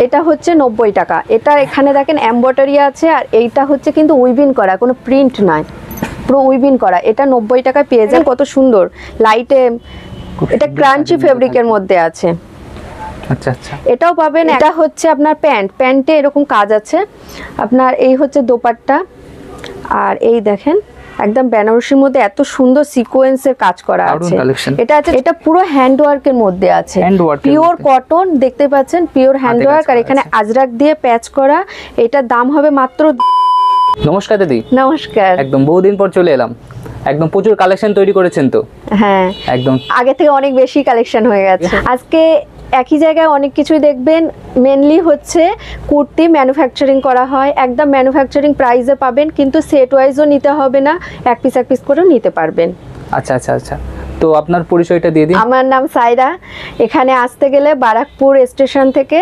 এটা হচ্ছে 90 টাকা। এটা এখানে দেখেন এমব্রয়ডারি আছে, আর এইটা হচ্ছে কিন্তু উইভিং করা, কোনো প্রিন্ট নয়, পুরো উইভিং করা। এটা 90 টাকায় পেয়ে যায়। কত সুন্দর লাইটে, এটা ক্রাঞ্চি ফেব্রিকের মধ্যে আছে। আচ্ছা আচ্ছা, এটাও পাবেন। এটা হচ্ছে আপনার প্যান্টে এরকম কাজ আছে আপনার। এই হচ্ছে দোপাট্টা, আর এই দেখেন একদম বেনারসির মধ্যে এত সুন্দর সিকোয়েন্সের কাজ করা আছে। এটা আছে, এটা পুরো হ্যান্ড ওয়ার্কের মধ্যে আছে, পিওর কটন দেখতে পাচ্ছেন, পিওর হ্যান্ড ওয়ার্ক, আর এখানে আজরাক দিয়ে প্যাচ করা। এটার দাম হবে মাত্র। নমস্কার দিদি। নমস্কার। একদম বহুদিন পর চলে এলাম। একদম প্রচুর কালেকশন তৈরি করেছেন তো? হ্যাঁ, একদম আগে থেকে অনেক বেশি কালেকশন হয়ে গেছে। আজকে একই জায়গায় অনেক কিছুই দেখবেন। মেনলি হচ্ছে কুর্তি ম্যানুফ্যাকচারিং করা হয়, একদম ম্যানুফ্যাকচারিং প্রাইসে পাবেন, কিন্তু সেট ওয়াইজও নিতে হবে না, এক পিস করেও নিতে পারবেন। আচ্ছা আচ্ছা আচ্ছা, তো আপনার পরিচয়টা দিয়ে দিন। আমার নাম সাইরা। এখানে আসতে গেলে বারাকপুর স্টেশন থেকে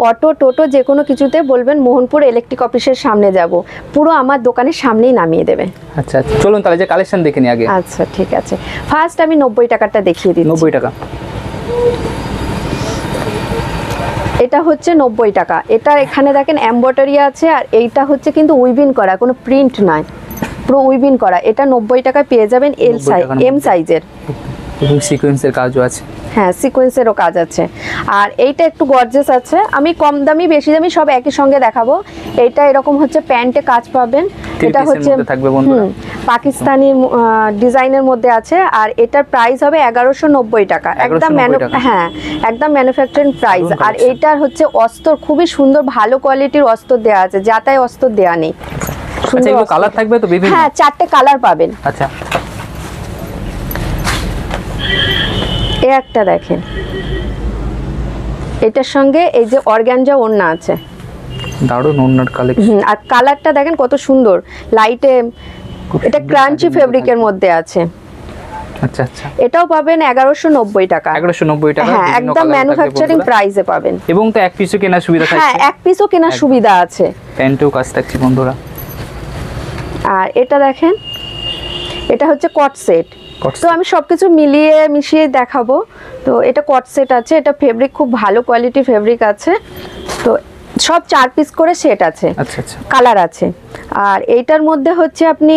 অটো টোটো যে কোনো কিছুতে বলবেন মোহনপুর ইলেকট্রিক অফিসের সামনে যাব, পুরো আমার দোকানের সামনেই নামিয়ে দেবে। আচ্ছা আচ্ছা, চলুন তাহলে যে কালেকশন দেখে নিই আগে। আচ্ছা ঠিক আছে, ফার্স্ট আমি 90 টাকাটা দেখিয়ে দিচ্ছি। 90 টাকা। এটা হচ্ছে 90 টাকা। এটা এখানে দেখেন এমব্রয়ডারি আছে, আর এইটা হচ্ছে কিন্তু উইভিং করা, কোনো প্রিন্ট নয়, পুরো উইভিং করা। এটা 90 টাকায় পেয়ে যাবেন এল সাইজ, এম সাইজের, এবং সিকোয়েন্সের কাজও আছে। হ্যাঁ, সিকোয়েন্সেরও কাজ আছে। আর এইটা একটু গর্জিয়াস আছে। আমি কম দামি বেশি দামি সব একই সঙ্গে দেখাবো। এইটা এরকম হচ্ছে প্যান্টে কাজ পাবেন। এটা হচ্ছে পাকিস্তানি ডিজাইনের মধ্যে আছে, আর এটার প্রাইস হবে 1190 টাকা। একদম হ্যাঁ, একদম ম্যানুফ্যাকচারিং প্রাইস। আর এইটার হচ্ছে অস্ত্র খুবই সুন্দর, ভালো কোয়ালিটির অস্ত্র দেওয়া আছে, যাতায় অস্ত্র দেওয়া নেই। আচ্ছা, এগুলো কালার থাকবে তো বিভিন্ন? হ্যাঁ, 4টে কালার পাবেন। আচ্ছা, এই একটা দেখেন, এটার সঙ্গে এই যে অর্গানজা ওড়না আছে, দারুণ ওড়নার কালেকশন। আর কালারটা দেখেন কত সুন্দর লাইটে, এটা ক্রাঞ্চি ফেব্রিকের মধ্যে আছে। আচ্ছা আচ্ছা, এটাও পাবেন 1190 টাকা। 1190 টাকা, হ্যাঁ, একদম ম্যানুফ্যাকচারিং প্রাইসে পাবেন। এবং তো এক পিসও কেনার সুবিধা থাকছে। হ্যাঁ, এক পিসও কেনার সুবিধা আছে। প্যান্টেও কাজ থাকছে বন্ধুরা। আর এটা দেখেন, এটা হচ্ছে কট সেট। তো আমি সবকিছু মিলিয়ে মিশিয়ে দেখাবো। তো এটা কট সেট আছে, এটা ফেব্রিক খুব ভালো কোয়ালিটি ফেব্রিক আছে। তো সব 4 পিস করে সেট আছে। আচ্ছা আচ্ছা, কালার আছে। আর এইটার মধ্যে হচ্ছে আপনি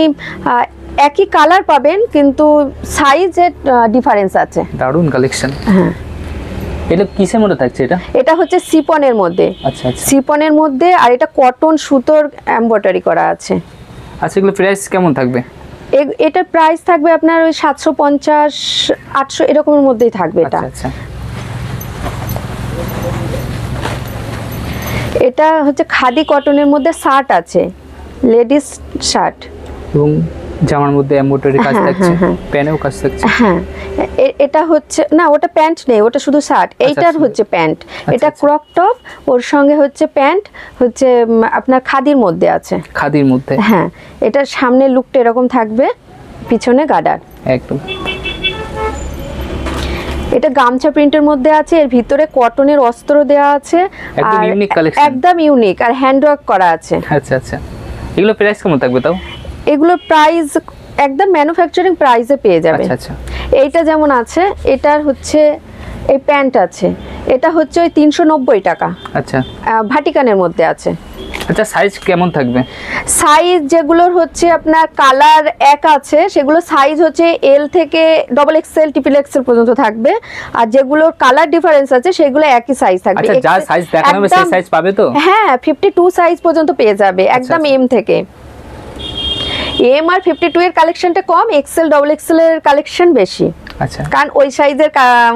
একই কালার পাবেন, কিন্তু সাইজের ডিফারেন্স আছে। দারুণ কালেকশন। হ্যাঁ, এটা কিসের মধ্যে থাকছে? এটা হচ্ছে সিপনের মধ্যে। আচ্ছা আচ্ছা, সিপনের মধ্যে, আর এটা কটন সুতোর এমব্রয়ডারি করা আছে। আচ্ছা, এগুলো প্রাইস কেমন থাকবে? এটার প্রাইস থাকবে আপনার ওই 750 800 এরকমের মধ্যেই থাকবে। এটা আচ্ছা, এটা হচ্ছে খাদি কটনের মধ্যে শার্ট আছে, লেডিস শার্ট, এবং জামার মধ্যে এমব্রয়ডারি কাজ থাকছে, প্যানেও কাজ থাকছে। হ্যাঁ, এটা হচ্ছে না, ওটা প্যান্ট নেই, ওটা শুধু শার্ট। এইটার হচ্ছে প্যান্ট, এটা ক্রপ টপ, ওর সঙ্গে হচ্ছে প্যান্ট, হচ্ছে আপনার খাদির মধ্যে আছে। খাদির মধ্যে? হ্যাঁ, এটার সামনে লুকটা এরকম থাকবে, পিছনে গার্ডার। একদম। এটা গামছা প্রিন্টের মধ্যে আছে, এর ভিতরে কটনের অস্ত্র দেওয়া আছে, একদম ইউনিক কালেকশন, একদম ইউনিক, আর হ্যান্ড ওয়ার্ক করা আছে। আচ্ছা আচ্ছা, এগুলো প্রাইস কেমন থাকবে তাও? এগুলোর প্রাইস একদম ম্যানুফ্যাকচারিং প্রাইসে পেয়ে যাবে। আচ্ছা আচ্ছা, এইটা যেমন আছে, এটার হচ্ছে এই প্যান্ট আছে, এটা হচ্ছে ওই 390 টাকা। আচ্ছা, ভাটিকানের মধ্যে আছে। আচ্ছা, সাইজ কেমন থাকবে? সাইজ যেগুলোর হচ্ছে আপনার কালার এক আছে, সেগুলো সাইজ হচ্ছে এল থেকে ডবল এক্সেল ট্রিপল এক্সেল পর্যন্ত থাকবে, আর যেগুলোর কালার ডিফারেন্স আছে সেগুলো একই সাইজ থাকবে। আচ্ছা, যা সাইজ দেখানো হবে সেই সাইজ পাবে তো? হ্যাঁ, 52 সাইজ পর্যন্ত পেয়ে যাবে, একদম এম থেকে। এম আর 52 এর কালেকশনটা কম, এক্সেল ডবল এক্সেল এর কালেকশন বেশি। আচ্ছা, কারণ ওই সাইজের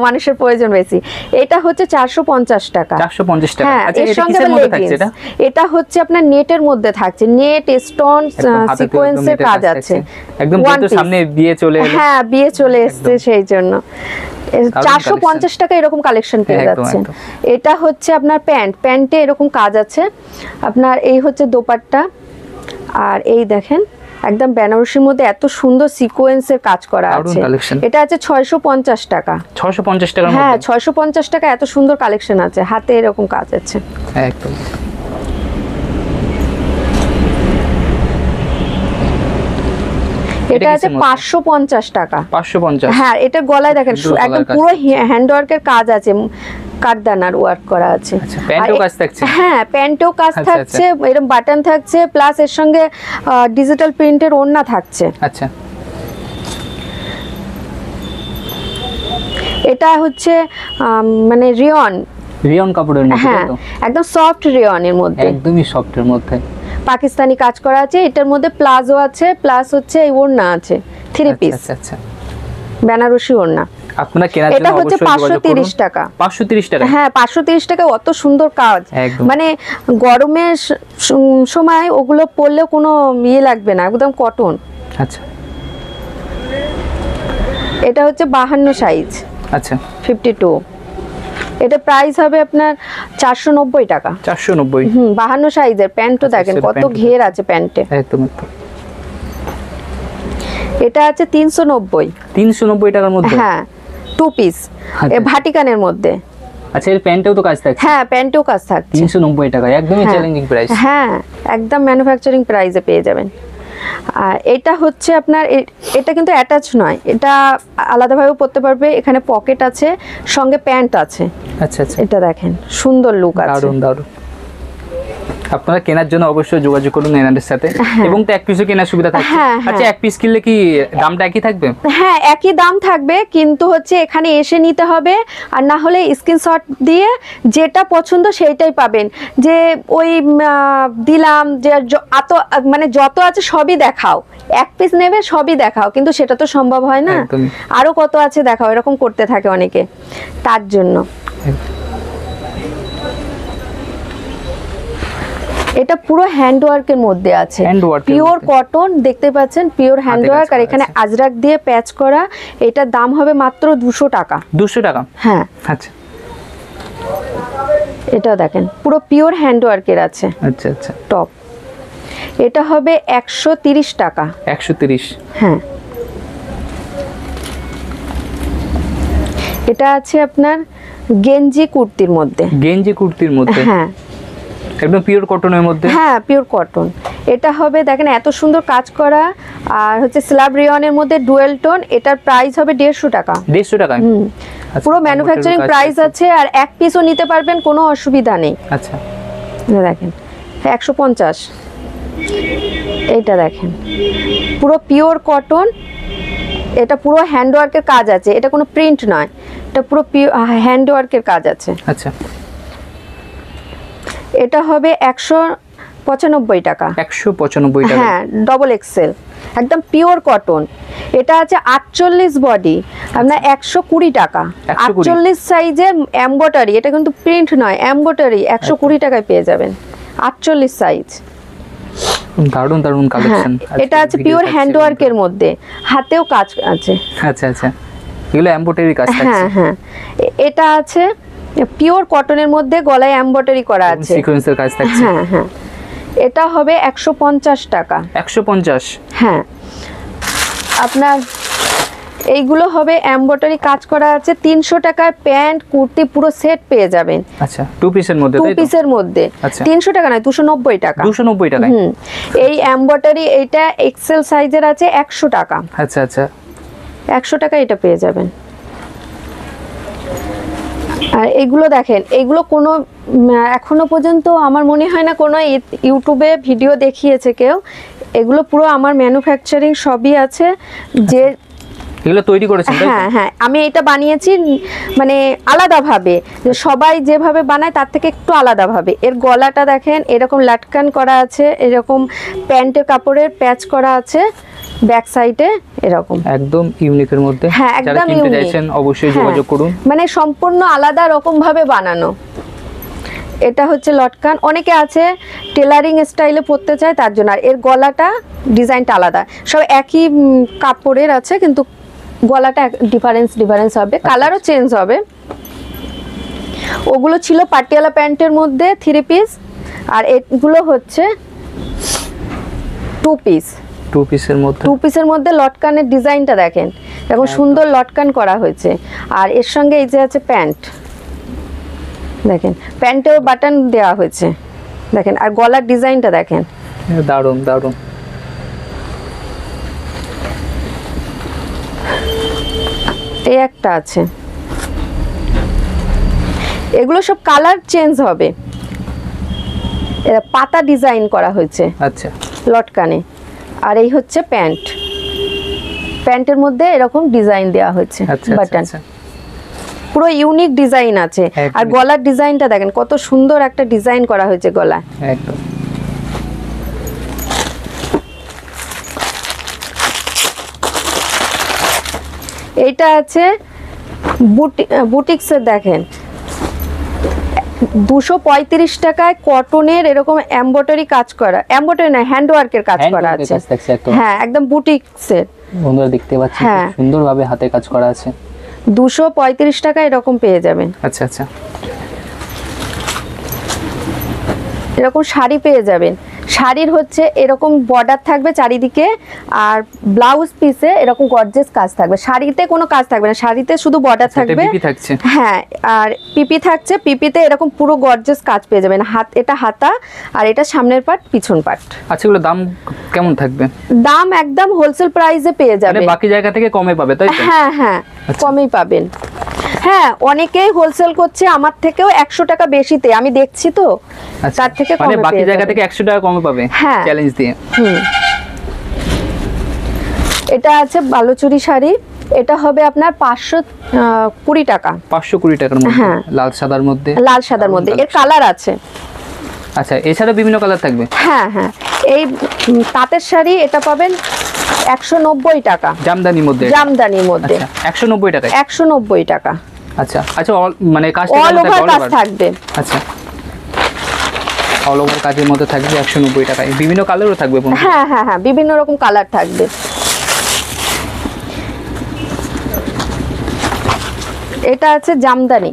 মানুষের প্রয়োজন বেশি। এটা হচ্ছে 450 টাকা। 450 টাকা। আচ্ছা, এটা কিসের মধ্যে থাকছে? এটা হচ্ছে আপনার নেটের মধ্যে থাকছে, নেট স্টোন সিকোয়েন্সের কাজ আছে। একদম তো সামনে বিয়ে চলে এলো। হ্যাঁ, বিয়ে চলে এসেছে, সেই জন্য 450 টাকা এরকম কালেকশন পেয়ে যাচ্ছে। এটা হচ্ছে আপনার প্যান্টে এরকম কাজ আছে আপনার। এই হচ্ছে দোপাট্টা, আর এই দেখেন একদম বেনারসির মধ্যে এত সুন্দর সিকোয়েন্সের কাজ করা আছে। এটা আছে 650 টাকা। 650 টাকা? হ্যাঁ, 650 টাকা, এত সুন্দর কালেকশন আছে, হাতে এরকম কাজ আছে। একদম। এটা আছে 550 টাকা। 550? হ্যাঁ, এটা গলায় দেখেন একদম পুরো হ্যান্ড ওয়ার্কের কাজ আছে, কাঠদানার ওয়ার্ক করা আছে। আচ্ছা, প্যান্টেও কাজ থাকছে? হ্যাঁ, প্যান্টেও কাজ আচ্ছা, থাকছে, এরকম বাটন থাকছে, প্লাস এর সঙ্গে ডিজিটাল প্রিন্টের ওড়না থাকছে। আচ্ছা, এটা হচ্ছে মানে রিয়ন কাপড়ের মধ্যে, হ্যাঁ, একদম সফট রিয়নের মধ্যে, একদমই সফটের মধ্যে পাকিস্তানি কাজ করা আছে। এটার মধ্যে প্লাজো আছে, প্লাস হচ্ছে এই ওড়না আছে, 3 পিস। আচ্ছা আচ্ছা, বেনারসি ওড়না। আপনারা কেনার এটা জন্য হচ্ছে অবশ্যই যোগাযোগ করুন। 530 টাকা। 530 টাকা? হ্যাঁ, 530 টাকা। অত সুন্দর কাজ, মানে গরমের সময় ওগুলো পরলেও কোনো ইয়ে লাগবে না, একদম কটন। আচ্ছা, এটা হচ্ছে 52 সাইজ। আচ্ছা, 52। এটা প্রাইস হবে আপনার 490 টাকা। 490? 52 সাইজের প্যান্টও দেখেন কত ঘের আছে প্যান্টে। একদম একদম। এটা আছে 390। 390 টাকার মধ্যে? হ্যাঁ, 2 পিস, ভাটিকানের মধ্যে। আচ্ছা, এর প্যান্টেও তো কাজ থাকছে? হ্যাঁ, প্যান্টেও কাজ থাকছে। 390 টাকা, একদমই চ্যালেঞ্জিং প্রাইস। হ্যাঁ, একদম ম্যানুফ্যাকচারিং প্রাইসে পেয়ে যাবেন। আর এটা হচ্ছে আপনার এটা কিন্তু অ্যাটাচ নয়, এটা আলাদাভাবে পরতে পারবে। এখানে পকেট আছে, সঙ্গে প্যান্ট আছে। আচ্ছা আচ্ছা, এটা দেখেন সুন্দর লুক আছে। দারুণ দারুণ। আপনারা কেনার জন্য অবশ্যই যোগাযোগ করুন এনাদের সাথে। এবং তো এক পিসও কেনার সুবিধা থাকছে? আচ্ছা, এক পিস কিনলে কি দামটা একই থাকবে? হ্যাঁ, একই দাম থাকবে, কিন্তু হচ্ছে এখানে এসে নিতে হবে, আর না হলে স্ক্রিনশট দিয়ে যেটা পছন্দ সেইটাই পাবেন। যে ওই দিলাম যে মানে যত আছে সবই দেখাও, এক পিস নেবে সবই দেখাও, কিন্তু সেটা তো সম্ভব হয় না। আরো কত আছে দেখাও, এরকম করতে থাকে অনেকে, তার জন্য। এটা পুরো হ্যান্ডওয়ার্কের মধ্যে আছে, পিওর কটন, দেখতে পাচ্ছেন পিওর হ্যান্ডওয়ার্ক। আর এখানে আজরাক দিয়ে প্যাচ করা। এটার দাম হবে মাত্র 200 টাকা। 200 টাকা? হ্যাঁ। আচ্ছা, এটা দেখেন পুরো পিওর হ্যান্ডওয়ার্কের আছে। আচ্ছা আচ্ছা, টপ। এটা হবে 130 টাকা। 130? হ্যাঁ। এটা আছে আপনার গেঞ্জি কুর্তির মধ্যে। গেঞ্জি কুর্তির মধ্যে? হ্যাঁ, একদম পিওর কটনের মধ্যে? হ্যাঁ, পিওর কটন। এটা হবে দেখেন এত সুন্দর কাজ করা, আর হচ্ছে স্ল্যাব রিয়নের মধ্যে ডুয়েল টোন। এটার প্রাইস হবে 150 টাকা। 150 টাকা? পুরো ম্যানুফ্যাকচারিং প্রাইস আছে, আর এক পিসও নিতে পারবেন, কোনো অসুবিধা নেই। আচ্ছা, দেখেন 150। এইটা দেখেন পুরো পিওর কটন, এটা পুরো হ্যান্ডওয়ার্কের কাজ আছে, এটা কোনো প্রিন্ট নয়, এটা পুরো হ্যান্ডওয়ার্কের কাজ আছে। আচ্ছা, এটা হবে 195 টাকা। 195 টাকা? হ্যাঁ, ডবল এক্সেল, একদম পিওর কটন। এটা আছে 48 বডি, আপনার 120 টাকা। 48 সাইজের এমব্রয়ডারি, এটা কিন্তু প্রিন্ট নয়, এমব্রয়ডারি 120 টাকায় পেয়ে যাবেন, 48 সাইজ। দারুণ দারুণ কালেকশন। এটা আছে পিওর হ্যান্ডওয়ার্কের মধ্যে, হাতেও কাজ আছে। আচ্ছা আচ্ছা, এগুলো এমব্রয়ডারি কাজ থাকছে? হ্যাঁ হ্যাঁ। এটা আছে পিওর কটনের মধ্যে, গলায় এমব্রয়ডারি করা আছে, সিকোয়েন্সের কাজ থাকছে। হ্যাঁ হ্যাঁ। এটা হবে 150 টাকা। 150? হ্যাঁ। আপনার এইগুলো হবে এমব্রয়ডারি কাজ করা আছে, 300 টাকায় প্যান্ট কুর্তি পুরো সেট পেয়ে যাবেন। আচ্ছা, 2 পিসের মধ্যে? 2 পিসের মধ্যে। 300 টাকা নয়, 290 টাকা। 290 টাকা? এই এমব্রয়ডারি এইটা এক্সেল সাইজের আছে 100 টাকা। আচ্ছা আচ্ছা, 100 টাকা এটা পেয়ে যাবেন। আর এগুলো দেখেন, এগুলো কোনো এখনো পর্যন্ত আমার মনে হয় না কোনো ইউটিউবে ভিডিও দেখিয়েছে কেউ। এগুলো পুরো আমার ম্যানুফ্যাকচারিং সবই আছে, যে এগুলো তৈরি করেছেন? হ্যাঁ হ্যাঁ, আমি এটা বানিয়েছি মানে আলাদাভাবে, যে সবাই যেভাবে বানায় তার থেকে একটু আলাদাভাবে। এর গলাটা দেখেন এরকম লাটকান করা আছে, এরকম প্যান্টের কাপড়ের প্যাচ করা আছে ব্যাক সাইডে, এরকম একদম ইউনিকের মধ্যে। হ্যাঁ, একদম কিনতে চাইছেন অবশ্যই যোগাযোগ করুন। মানে সম্পূর্ণ আলাদা রকম ভাবে বানানো। এটা হচ্ছে লটকান, অনেকে আছে টেলারিং স্টাইলে পরতে চায় তার জন্য। আর এর গলাটা ডিজাইনটা আলাদা, সব একই কাপড়ের আছে, কিন্তু গলাটা ডিফারেন্স হবে, কালারও চেঞ্জ হবে। ওগুলো ছিল পাটিয়ালা প্যান্টের মধ্যে 3 পিস, আর এগুলো হচ্ছে 2 পিস। 2 পিসের মধ্যে? 2 পিসের মধ্যে লটকানের ডিজাইনটা দেখেন, এখন সুন্দর লটকান করা হয়েছে। আর এর সঙ্গে এই যে আছে প্যান্ট, দেখেন প্যান্টেও বাটন দেওয়া হয়েছে, দেখেন। আর গলার ডিজাইনটা দেখেন, দারুণ দারুণ। এই একটা আছে, এগুলো সব কালার চেঞ্জ হবে, এটা পাতা ডিজাইন করা হয়েছে আচ্ছা লটকানে। আর এই হচ্ছে প্যান্ট, প্যান্টের মধ্যে এরকম ডিজাইন দেওয়া হয়েছে বাটন, পুরো ইউনিক ডিজাইন আছে। আর গলার ডিজাইনটা দেখেন কত সুন্দর একটা ডিজাইন করা হয়েছে গলা একদম। এইটা আছে বুটিক্সের, দেখেন 235 টাকায় কটনের এরকম এমব্রয়ডারি কাজ করা, এমব্রয়ডারি না হ্যান্ডওয়ার্কের কাজ করা আছে। হ্যাঁ একদম বুটিক্সের, বন্ধুরা দেখতে পাচ্ছেন সুন্দরভাবে হাতে কাজ করা আছে। 235 টাকা এরকম পেয়ে যাবেন। আচ্ছা আচ্ছা, এরকম শাড়ি পেয়ে যাবেন। শাড়ির হচ্ছে এরকম বর্ডার থাকবে চারিদিকে, আর ব্লাউজ পিসে এরকম গর্জিয়াস কাজ থাকবে। শাড়িতে কোনো কাজ থাকবে না, শাড়িতে শুধু বর্ডার থাকবে। হ্যাঁ, আর পিপি থাকছে, পিপিতে এরকম পুরো গর্জিয়াস কাজ পেয়ে যাবেন। এটা হাতা, আর এটা সামনের পার্ট, পিছন পার্ট। আচ্ছা, এগুলো দাম কেমন থাকবে? দাম একদম হোলসেল প্রাইসে পেয়ে যাবেন, মানে বাকি জায়গা থেকে কমে পাবে, তাই তো? হ্যাঁ হ্যাঁ, কমেই পাবেন। হ্যাঁ, অনেকেই হোলসেল করছে আমার থেকেও 100 টাকা বেশিতে, আমি দেখছি তো, তার থেকে কমে মানে বাকি জায়গা থেকে 100 টাকা কমে পাবে চ্যালেঞ্জ দিয়ে। এটা আছে বালুচুরি শাড়ি, এটা হবে আপনার 520 টাকা। 520 টাকার মধ্যে, লাল সাদার মধ্যে, লাল সাদার মধ্যে। এর কালার আছে। আচ্ছা, এছাড়া বিভিন্ন কালার থাকবে? হ্যাঁ হ্যাঁ, এই তাঁতের শাড়ি এটা পাবেন 190 টাকা জামদানির মধ্যে। জামদানির মধ্যে 190 টাকা। 190 টাকা। আচ্ছা আচ্ছা, মানে কাজটা অল ওভার কাজ থাকবে। আচ্ছা, অল ওভার কাজের মধ্যে থাকবে 190 টাকায়। বিভিন্ন কালারও থাকবে? হ্যাঁ হ্যাঁ হ্যাঁ, বিভিন্ন রকম কালার থাকবে। এটা আছে জামদানি,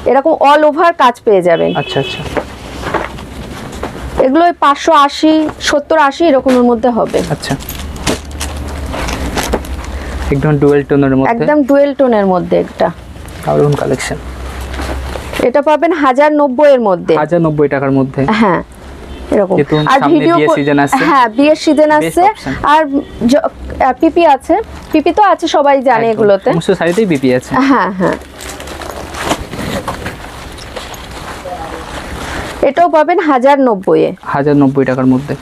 এরকম অল ওভার কাজ পেয়ে যাবেন। আচ্ছা আচ্ছা, এগুলো 580, 70, 80 এরকমের মধ্যে হবে। আচ্ছা, একদম ডুয়েল টোনের মধ্যে। একদম ডুয়েল টোনের মধ্যে একটা দারুন কালেকশন। এটা পাবেন 1090 এর মধ্যে। 1090 টাকার মধ্যে। হ্যাঁ, এরকম। আর ভিডিও সিজন আছে। হ্যাঁ, বিয়ের সিজন আছে। আর পিপি আছে, পিপি তো আছে, সবাই জানে এগুলোতে। সমস্ত শাড়িতেই পিপি আছে। হ্যাঁ হ্যাঁ, এটাও পাবেন 1090 এ। 1090 টাকার মধ্যে।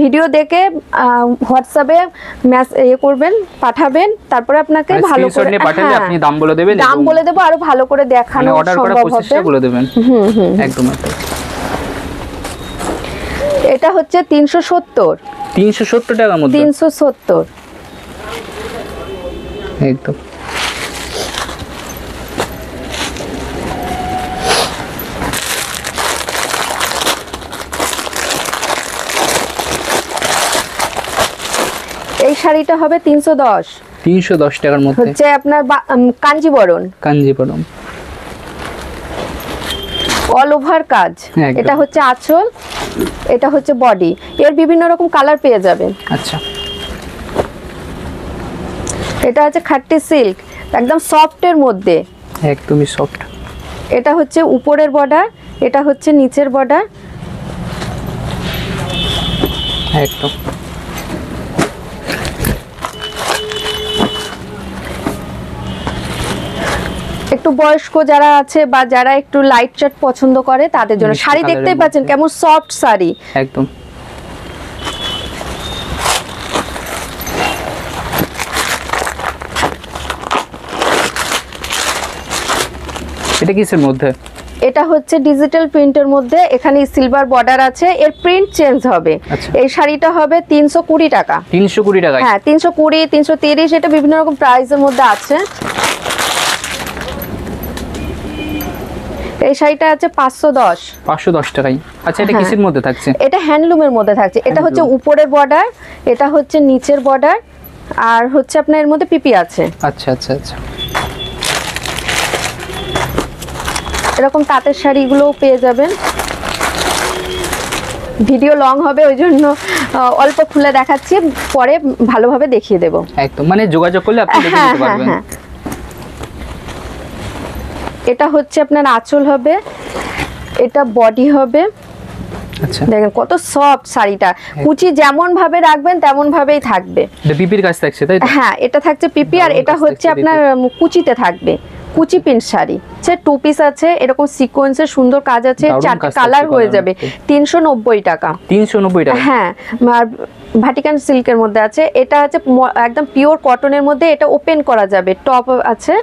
ভিডিও দেখে হোয়াটসঅ্যাপে করবেন, পাঠাবেন, তারপরে আপনাকে ভালো করে পাঠালে আপনি দাম বলে দেবেন। দাম বলে দেব, আরো ভালো করে দেখানো সম্ভব হবে, বলে দেবেন। একদম একদম। এটা হচ্ছে 370। 370 টাকার মধ্যে। 370 একদম। এই শাড়িটা হবে 310। 310 টাকার মধ্যে হচ্ছে আপনার কাঞ্জিবরণ। কাঞ্জিবরণ অল ওভার কাজ। এটা হচ্ছে আঁচল, এটা হচ্ছে বডি। এর বিভিন্ন রকম কালার পেয়ে যাবেন। আচ্ছা, এটা হচ্ছে খাট্টি সিল্ক, একদম সফট এর মধ্যে, একদমই সফট। এটা হচ্ছে উপরের বর্ডার, এটা হচ্ছে নিচের বর্ডার। একদম। একটু বয়স্ক যারা আছে বা যারা একটু লাইট চাট পছন্দ করে তাদের জন্য। শাড়ি দেখতেই পাচ্ছেন কেমন সফট শাড়ি। একদম। এটা কিসের মধ্যে? এটা হচ্ছে ডিজিটাল প্রিন্টের মধ্যে, এখানে সিলভার বর্ডার আছে, এর প্রিন্ট চেঞ্জ হবে। এই শাড়িটা হবে 320 টাকা। 320 টাকা? হ্যাঁ, 320, 330, এটা বিভিন্ন রকম প্রাইসের মধ্যে আছে। এই শাড়িটা আছে 510। 510 টাকাই। আচ্ছা, এটা কিসের মধ্যে থাকছে? এটা হ্যান্ডলুমের মধ্যে থাকছে। এটা হচ্ছে উপরের বর্ডার, এটা হচ্ছে নিচের বর্ডার, আর হচ্ছে আপনার এর মধ্যে পিপি আছে। আচ্ছা আচ্ছা আচ্ছা, এরকম তাঁতের শাড়িগুলোও পেয়ে যাবেন। ভিডিও লং হবে, ওই জন্য অল্প খুলে দেখাচ্ছি, পরে ভালোভাবে দেখিয়ে দেব। একদম, মানে যোগাযোগ করলে আপনি দেখে নিতে পারবেন। এটা হচ্ছে আপনার আঁচল হবে, এটা বডি হবে, আচ্ছা দেখেন কত সফট শাড়িটা, কুচি যেমন ভাবে রাখবেন তেমন ভাবেই থাকবে। এটা পিপির কাজ থাকছে তাই তো? হ্যাঁ, এটা থাকছে পিপি, আর এটা হচ্ছে আপনার কুচিতে থাকবে, কুচি প্রিন্ট শাড়ি। সে 2 পিস আছে, এরকম সিকোয়েন্সের সুন্দর কাজ আছে, 4টা কালার হয়ে যাবে। 390 টাকা। 390 টাকা? হ্যাঁ, আর ভাটিকান সিল্কের মধ্যে আছে। এটা আছে একদম পিওর কটনের মধ্যে, এটা ওপেন করা যাবে, টপ আছে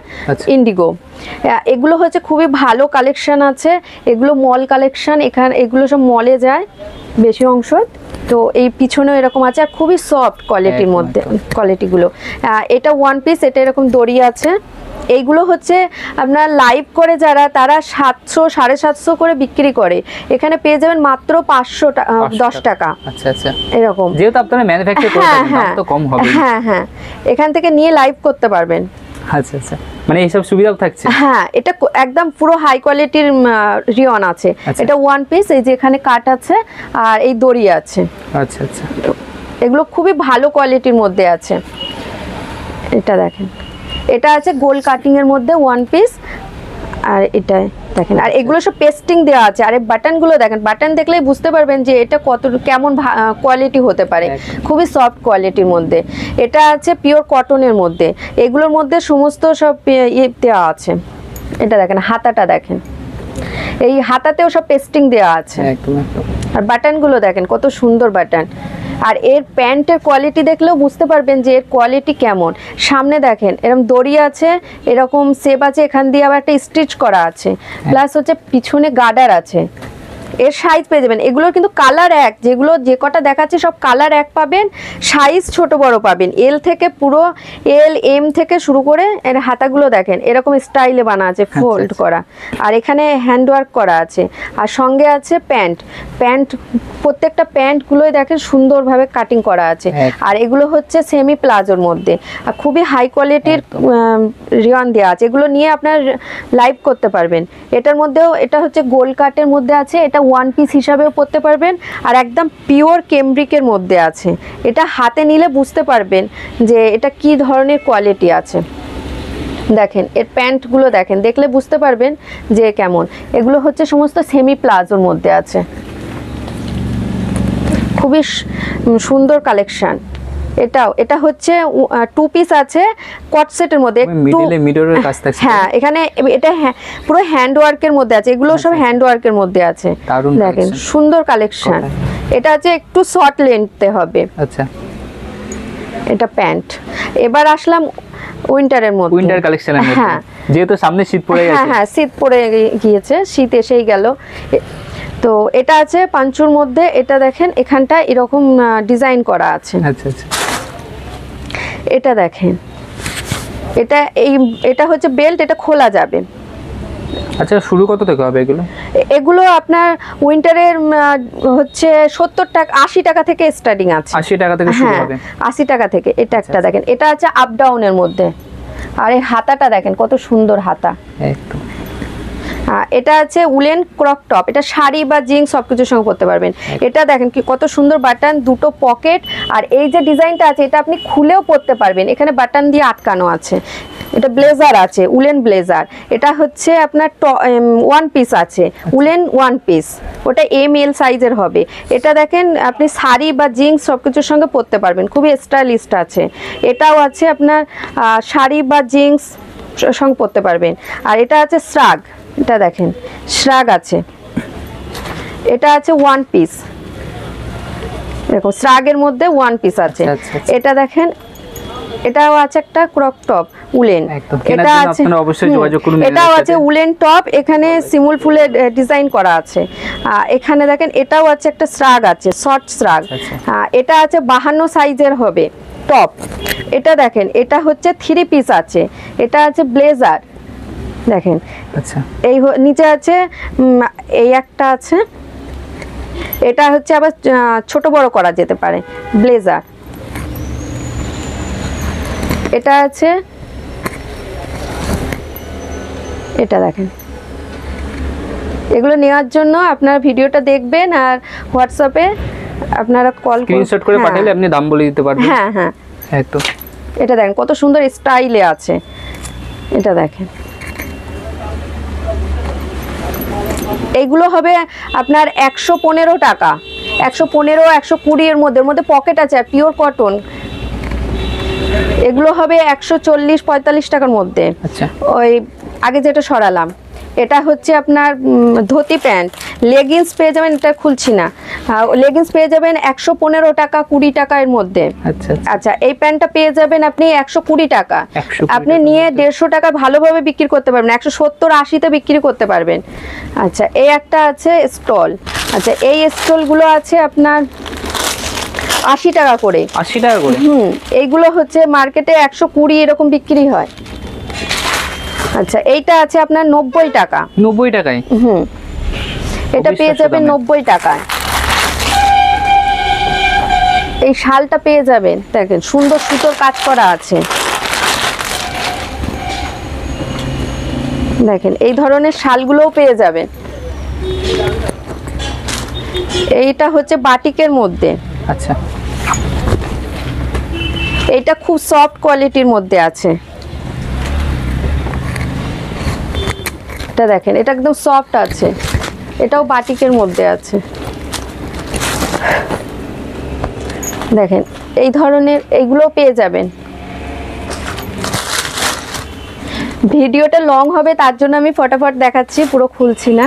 ইন্ডিগো। এগুলো হচ্ছে খুবই ভালো কালেকশন আছে, এগুলো মল কালেকশন, এখানে এগুলো সব মলে যায় বেশি অংশ। তো এই পিছনেও এরকম আছে, আর খুবই সফট কোয়ালিটির মধ্যে কোয়ালিটিগুলো। এটা 1 পিস, এটা এরকম দড়ি আছে। এইগুলো হচ্ছে আপনার লাইভ করে যারা, তারা 700 750 করে বিক্রি করে, এখানে পেয়ে যাবেন মাত্র 510 টাকা। আচ্ছা আচ্ছা, এরকম যেহেতু আপনারা ম্যানুফ্যাকচার করে থাকেন দাম তো কম হবে। হ্যাঁ হ্যাঁ, এখান থেকে নিয়ে লাইভ করতে পারবেন। আচ্ছা আচ্ছা, মানে এইসব সুবিধাও থাকছে? হ্যাঁ, এটা একদম পুরো হাই কোয়ালিটির রিয়ন আছে। এটা 1 পিস, এই যে এখানে কাট আছে আর এই দড়ি আছে। আচ্ছা আচ্ছা, এগুলো খুবই ভালো কোয়ালিটির মধ্যে আছে। এটা দেখেন, এটা আছে গোল কাটিং এর মধ্যে 1 পিস, আর এটা দেখেন, আর এগুলো সব পেস্টিং দেওয়া আছে। আর এই বাটনগুলো দেখেন, বাটন দেখলেই বুঝতে পারবেন যে এটা কত কেমন কোয়ালিটি হতে পারে, খুবই সফট কোয়ালিটির মধ্যে। এটা আছে পিওর কটনের মধ্যে, এগুলোর মধ্যে সমস্ত সব দেওয়া আছে। এটা দেখেন, হাতাটা দেখেন, এই হাতাতেও সব পেস্টিং দেওয়া আছে। আর বাটনগুলো দেখেন কত সুন্দর বাটন। আর এর প্যান্টের কোয়ালিটি দেখলেও বুঝতে পারবেন যে এর কোয়ালিটি কেমন। সামনে দেখেন এরকম দড়ি আছে, এরকম শেপ আছে, এখান দিয়ে আবার একটা স্টিচ করা আছে, প্লাস হচ্ছে পিছনে গার্ডার আছে। এর সাইজ পেয়ে যাবেন, এগুলোর কিন্তু কালার এক, যেগুলো যে কটা দেখাচ্ছি সব কালার এক পাবেন, সাইজ ছোট বড় পাবেন, এল থেকে পুরো এল এম থেকে শুরু করে। এর হাতাগুলো দেখেন এরকম স্টাইলে বানা আছে, ফোল্ড করা, আর এখানে হ্যান্ড ওয়ার্ক করা আছে। আর সঙ্গে আছে প্যান্ট, প্রত্যেকটা প্যান্টগুলোই দেখেন সুন্দরভাবে কাটিং করা আছে। আর এগুলো হচ্ছে সেমি প্লাজোর মধ্যে, আর খুবই হাই কোয়ালিটির রিয়ন দেওয়া আছে। এগুলো নিয়ে আপনার লাইভ করতে পারবেন। এটার মধ্যেও এটা হচ্ছে গোল কাটের মধ্যে আছে, এটা 1 পিস হিসাবেও পরতে পারবেন, আর একদম পিওর কেমব্রিকের মধ্যে আছে। এটা হাতে নিলে বুঝতে পারবেন যে এটা কি ধরনের কোয়ালিটি আছে। দেখেন এর প্যান্টগুলো দেখেন, দেখলে বুঝতে পারবেন যে কেমন। এগুলো হচ্ছে সমস্ত সেমি প্লাজোর মধ্যে আছে, খুবই সুন্দর কালেকশন। এটা হচ্ছে 2 পিস আছে কট সেটের মধ্যে, মিডলের কাজ থাকছে। হ্যাঁ, এখানে এটা পুরো হ্যান্ড ওয়ার্কের মধ্যে আছে, এগুলো সব হ্যান্ড ওয়ার্কের মধ্যে আছে। দেখেন সুন্দর কালেকশন। এটা আছে একটু শর্ট লেন্থে হবে। আচ্ছা, এটা প্যান্ট। এবার আসলাম উইন্টারের মধ্যে, উইন্টার কালেকশনের মধ্যে। হ্যাঁ, যেহেতু সামনে শীত পড়ে গেছে। হ্যাঁ হ্যাঁ, শীত পড়ে গিয়েছে, শীত এসেই গেল। তো এটা আছে পাঞ্চুর মধ্যে। এটা দেখেন এখানটা এরকম ডিজাইন করা আছে। আচ্ছা আচ্ছা, এটা দেখেন, এটা হচ্ছে বেল্ট, এটা খোলা যাবে। আচ্ছা, শুরু কত থেকে হবে এগুলো? এগুলো আপনার উইন্টারের হচ্ছে 70 টাকা 80 টাকা থেকে স্টার্টিং আছে। 80 টাকা থেকে শুরু হবে? 80 টাকা থেকে। এটা একটা দেখেন, এটা আছে আপ ডাউনের মধ্যে। আর এই হাতাটা দেখেন কত সুন্দর হাতা, একদম। এটা আছে উলেন ক্রপ টপ, এটা শাড়ি বা জিন্স সবকিছুর সঙ্গে পরতে পারবেন। এটা দেখেন কি কত সুন্দর বাটন, দুটো পকেট, আর এই যে ডিজাইনটা আছে এটা আপনি খুলেও পরতে পারবেন, এখানে বাটন দিয়ে আটকানো আছে। এটা ব্লেজার আছে, উলেন ব্লেজার। এটা হচ্ছে আপনার 1 পিস আছে, উলেন 1 পিস, ওটা ML সাইজের হবে। এটা দেখেন আপনি শাড়ি বা জিন্স সবকিছুর সঙ্গে পরতে পারবেন, খুবই স্টাইলিস্ট আছে। এটাও আছে আপনার শাড়ি বা জিন্স সঙ্গে পরতে পারবেন। আর এটা আছে শ্রাগ, এটা দেখেন শ্রাগ আছে। এটা আছে 1 পিস, দেখো শ্রাগের মধ্যে 1 পিস আছে। এটা দেখেন, এটাও আছে একটা ক্রপ টপ উলেন। এটা আছে, আপনারা অবশ্যই যোগাযোগ করুন। এটাও আছে উলেন টপ, এখানে শিমুল ফুলের ডিজাইন করা আছে। এখানে দেখেন এটাও আছে একটা শ্রাগ আছে, শর্ট শ্রাগ। এটা আছে 52 সাইজের হবে টপ। এটা দেখেন, এটা হচ্ছে 3 পিস আছে। এটা আছে ব্লেজার, দেখেন। আচ্ছা, এই নিচে আছে এই একটা আছে। এটা হচ্ছে আবার ছোট বড় করা যেতে পারে ব্লেজার। এটা আছে, এটা দেখেন। এগুলো নেওয়ার জন্য আপনারা ভিডিওটা দেখবেন, আর হোয়াটসঅ্যাপে আপনারা স্ক্রিনশট করে পাঠালে আপনি দাম বলে দিতে পারবেন। হ্যাঁ হ্যাঁ, একদম। এটা দেখেন কত সুন্দর স্টাইলে আছে। এটা দেখেন, এইগুলো হবে আপনার 115 টাকা, 115, 120 এর মধ্যে পকেট আছে, আর পিওর কটন। এগুলো হবে 140-45 টাকার মধ্যে। আচ্ছা, ওই আগে যেটা সরালাম, এটা হচ্ছে আপনার ধুতি প্যান্ট। লেগিংস পেয়ে যাবেন, এটা খুলছি না, লেগিংস পেয়ে যাবেন 115 টাকা, 20 টাকা এর মধ্যে। আচ্ছা আচ্ছা, এই প্যান্টটা পেয়ে যাবেন আপনি 120 টাকা। 120 আপনি নিয়ে 150 টাকা ভালোভাবে বিক্রি করতে পারবেন, 170-80-তে বিক্রি করতে পারবেন। আচ্ছা, এই একটা আছে স্টল। আচ্ছা, এই স্টলগুলো আছে আপনার 80 টাকা করে। 80 টাকা করে? এইগুলো হচ্ছে মার্কেটে 120 এরকম বিক্রি হয়। আচ্ছা, এইটা আছে আপনার 90 টাকা। 90 টাকায়? এটা পেয়ে যাবেন 90 টাকায়। এই শালটা পেয়ে যাবেন, দেখেন সুন্দর সুতোর কাজ করা আছে। দেখেন এই ধরনের শালগুলোও পেয়ে যাবেন। এইটা হচ্ছে বাটিকের মধ্যে। আচ্ছা, এইটা খুব সফট কোয়ালিটির মধ্যে আছে। এটা দেখেন, এটা একদম সফট আছে, এটাও বাটিকের মধ্যে আছে। দেখেন এই ধরনের এইগুলো পেয়ে যাবেন। ভিডিওটা লং হবে, তার জন্য আমি ফটাফট দেখাচ্ছি, পুরো খুলছি না।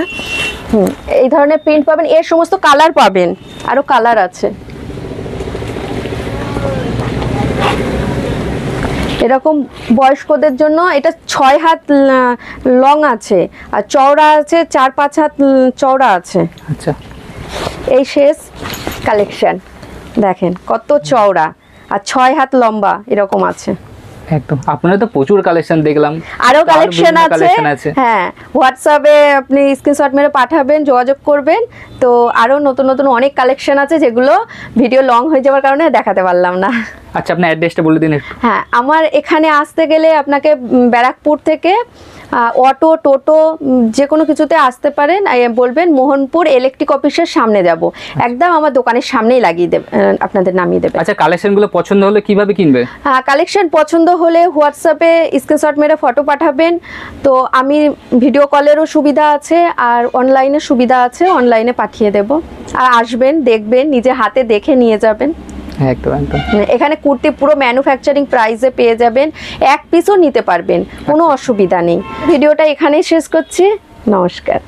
এই ধরনের প্রিন্ট পাবেন, এর সমস্ত কালার পাবেন, আরো কালার আছে। এরকম বয়স্কদের জন্য এটা 6 হাত লং আছে, আর চওড়া আছে 4-5 হাত চওড়া আছে। আচ্ছা, এই শেষ কালেকশন দেখেন কত চওড়া আর 6 হাত লম্বা এরকম আছে। একদম, আপনারা তো প্রচুর কালেকশন দেখলাম, আরো কালেকশন আছে। হ্যাঁ, হোয়াটসঅ্যাপে আপনি স্ক্রিনশট মেরে পাঠাবেন, যোগাযোগ করবেন। তো আরো নতুন নতুন অনেক কালেকশন আছে, যেগুলো ভিডিও লং হয়ে যাওয়ার কারণে দেখাতে পারলাম না। আচ্ছা, আপনার অ্যাড্রেসটা বলে দিন একটু। হ্যাঁ, আমার এখানে আসতে গেলে আপনাকে ব্যারাকপুর থেকে অটো, টোটো যে কোনো কিছুতে আসতে পারেন। বলবেন মোহনপুর ইলেকট্রিক অফিসের সামনে যাব, একদম আমার দোকানের সামনেই লাগিয়ে দেবে, আপনাদের নামিয়ে দেবে। আচ্ছা, কালেকশনগুলো পছন্দ হলে কিভাবে কিনবে? হ্যাঁ, কালেকশন পছন্দ হলে হোয়াটসঅ্যাপে স্ক্রিনশট মেরে ফটো পাঠাবেন। তো আমি ভিডিও কলেরও সুবিধা আছে, আর অনলাইনে সুবিধা আছে, অনলাইনে পাঠিয়ে দেব। আর আসবেন, দেখবেন, নিজে হাতে দেখে নিয়ে যাবেন। একদম একদম। এখানে কুর্তি পুরো ম্যানুফ্যাকচারিং প্রাইসে পেয়ে যাবেন, এক পিসও নিতে পারবেন, কোনো অসুবিধা নেই। ভিডিওটা এখানেই শেষ করছি, নমস্কার।